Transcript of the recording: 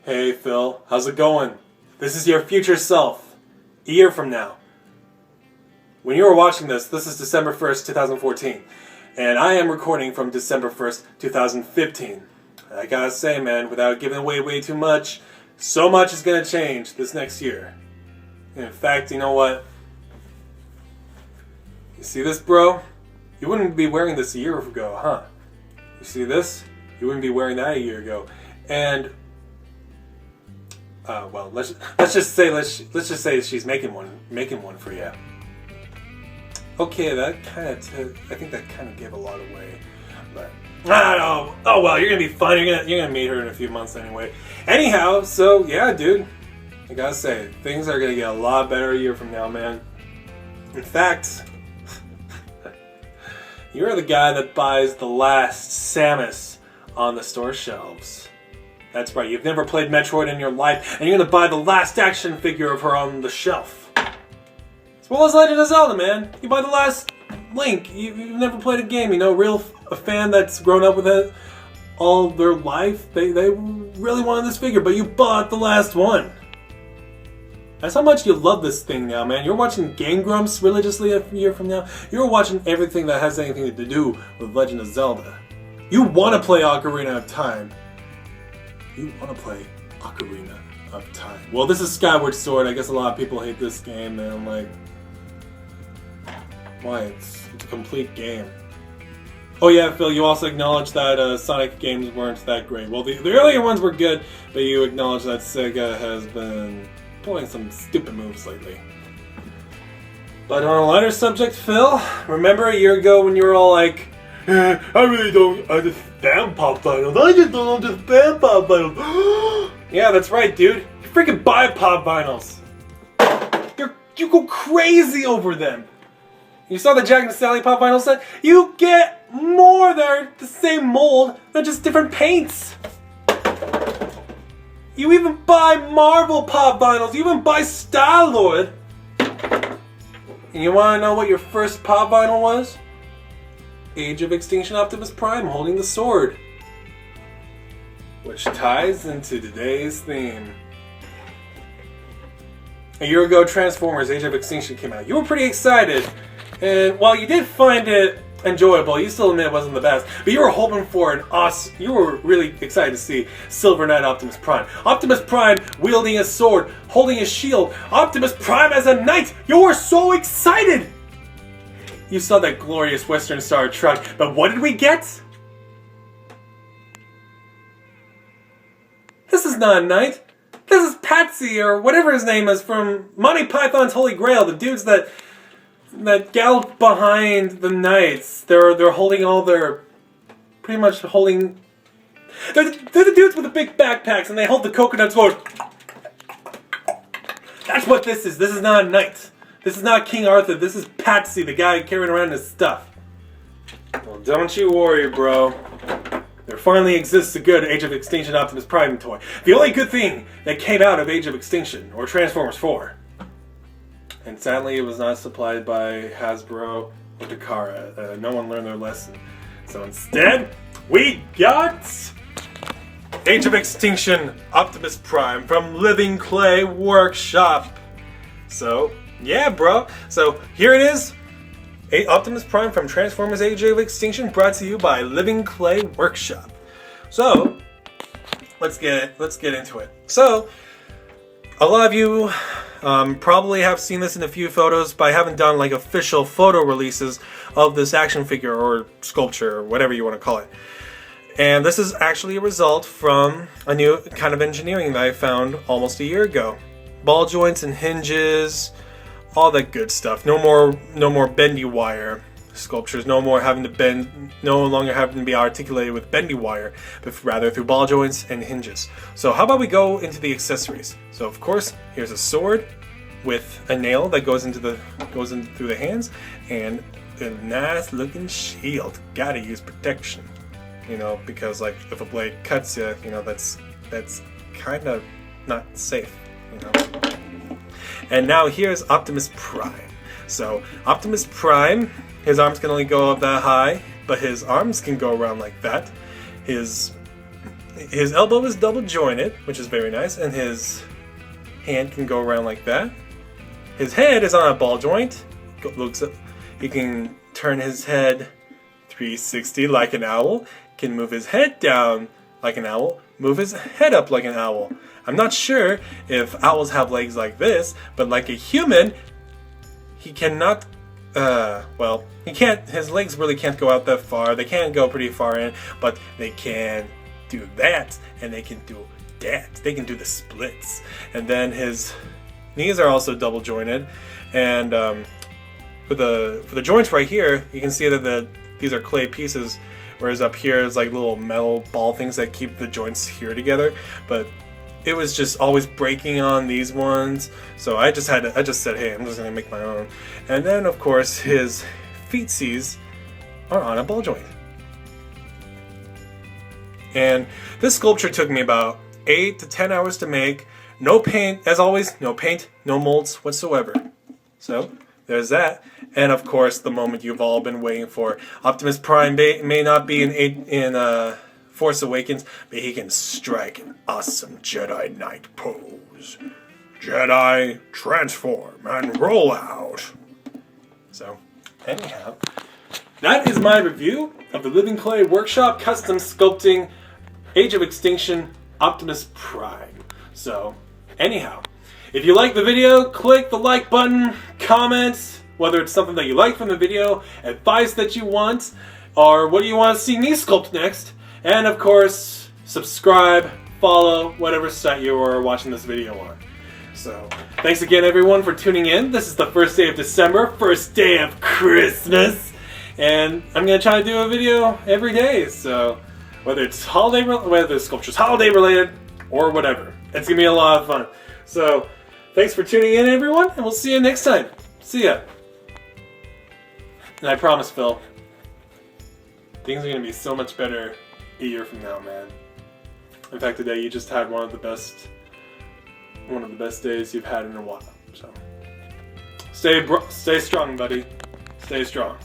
Hey Phil, how's it going? This is your future self, a year from now. When you are watching this is December 1st, 2014, and I am recording from December 1st, 2015. I gotta say, man, without giving away way too much, so much is gonna change this next year. In fact, you know what? You see this, bro? You wouldn't be wearing this a year ago, huh? You see this? You wouldn't be wearing that a year ago. And well, let's just say she's making one for you. Okay, that kind of I think that kind of gave a lot away, but oh well, you're gonna be fine. You're gonna meet her in a few months anyway. Anyhow, so yeah, dude, I gotta say things are gonna get a lot better a year from now, man. In fact, you're the guy that buys the last Samus on the store shelves. That's right, you've never played Metroid in your life, and you're gonna buy the last action figure of her on the shelf. As well as Legend of Zelda, man. You buy the last Link. You've never played a game, you know, a fan that's grown up with it all their life. They really wanted this figure, but you bought the last one. That's how much you love this thing now, man. You're watching Game Grumps religiously a year from now. You're watching everything that has anything to do with Legend of Zelda. You want to play Ocarina of Time. You want to play Ocarina of Time. Well, this is Skyward Sword. I guess a lot of people hate this game, man. I'm like, why? It's a complete game. Oh yeah, Phil, you also acknowledged that Sonic games weren't that great. Well, the earlier ones were good, but you acknowledged that Sega has been pulling some stupid moves lately. But on a lighter subject, Phil, remember a year ago when you were all like, I really don't understand pop vinyls. I just don't understand pop vinyls. Yeah, that's right, dude. You freaking buy pop vinyls. You go crazy over them. You saw the Jack and Sally pop vinyl set? You get more. They're the same mold. They're just different paints. You even buy Marvel pop vinyls. You even buy Star-Lord. And you want to know what your first pop vinyl was? Age of Extinction Optimus Prime holding the sword. Which ties into today's theme. A year ago, Transformers Age of Extinction came out. You were pretty excited. And while you did find it enjoyable, you still admit it wasn't the best, but you were hoping for an awesome, you were really excited to see Silver Knight Optimus Prime. Optimus Prime wielding a sword, holding a shield. Optimus Prime as a knight. You were so excited. You saw that glorious Western Star truck, but what did we get? This is not a knight. This is Patsy, or whatever his name is, from Monty Python's Holy Grail. The dudes that gallop behind the knights. They're holding all their, pretty much holding. They're the dudes with the big backpacks, and they hold the coconut sword. That's what this is. This is not a knight. This is not King Arthur. This is Patsy, the guy carrying around his stuff. Well, don't you worry, bro. There finally exists a good Age of Extinction Optimus Prime toy. The only good thing that came out of Age of Extinction, or Transformers 4. And sadly, it was not supplied by Hasbro or Takara. No one learned their lesson. So instead, we got Age of Extinction Optimus Prime from Living Clay Workshop. So, yeah, bro. So here it is. Optimus Prime from Transformers Age of Extinction, brought to you by Living Clay Workshop. So, let's get into it. So, a lot of you probably have seen this in a few photos, but I haven't done like official photo releases of this action figure or sculpture or whatever you want to call it. And this is actually a result from a new kind of engineering that I found almost a year ago. Ball joints and hinges, all that good stuff. No more bendy wire sculptures. No longer having to be articulated with bendy wire, but rather through ball joints and hinges. So how about we go into the accessories? So of course, here's a sword with a nail that goes in through the hands, and a nice looking shield. Gotta use protection, you know, because like if a blade cuts you, you know, that's kind of not safe, you know. And now here's Optimus Prime. So Optimus Prime, his arms can only go up that high, but his arms can go around like that. His his elbow is double jointed, which is very nice, and his hand can go around like that. His head is on a ball joint. Looks up. He can turn his head 360 like an owl. Can move his head down like an owl. Move his head up like an owl. I'm not sure if owls have legs like this, but like a human, he cannot. Well, he can't. His legs really can't go out that far. They can go pretty far in, but they can do that, and they can do that. They can do the splits, and then his knees are also double jointed, and for the joints right here, you can see that these are clay pieces, whereas up here is like little metal ball things that keep the joints here together. But it was just always breaking on these ones, so I just said, hey, I'm just gonna make my own. And then of course his feetsies are on a ball joint. And this sculpture took me about 8 to 10 hours to make. No paint, as always, no paint, no molds whatsoever. So there's that. And of course, the moment you've all been waiting for. Optimus Prime may not be in Force Awakens, but he can strike an awesome Jedi Knight pose. Jedi, transform, and roll out. So, anyhow, that is my review of the Living Clay Workshop Custom Sculpting Age of Extinction Optimus Prime. So, anyhow, if you like the video, click the like button, comment whether it's something that you like from the video, advice that you want, or what do you want to see me sculpt next. And of course, subscribe, follow, whatever site you are watching this video on. So, thanks again everyone for tuning in. This is the first day of December, first day of Christmas. And I'm going to try to do a video every day. So, whether it's whether the sculpture's holiday related or whatever. It's going to be a lot of fun. So, thanks for tuning in everyone, and we'll see you next time. See ya. And I promise, Phil, things are going to be so much better a year from now, man. In fact, today you just had one of the best days you've had in a while. So, stay strong, buddy. Stay strong.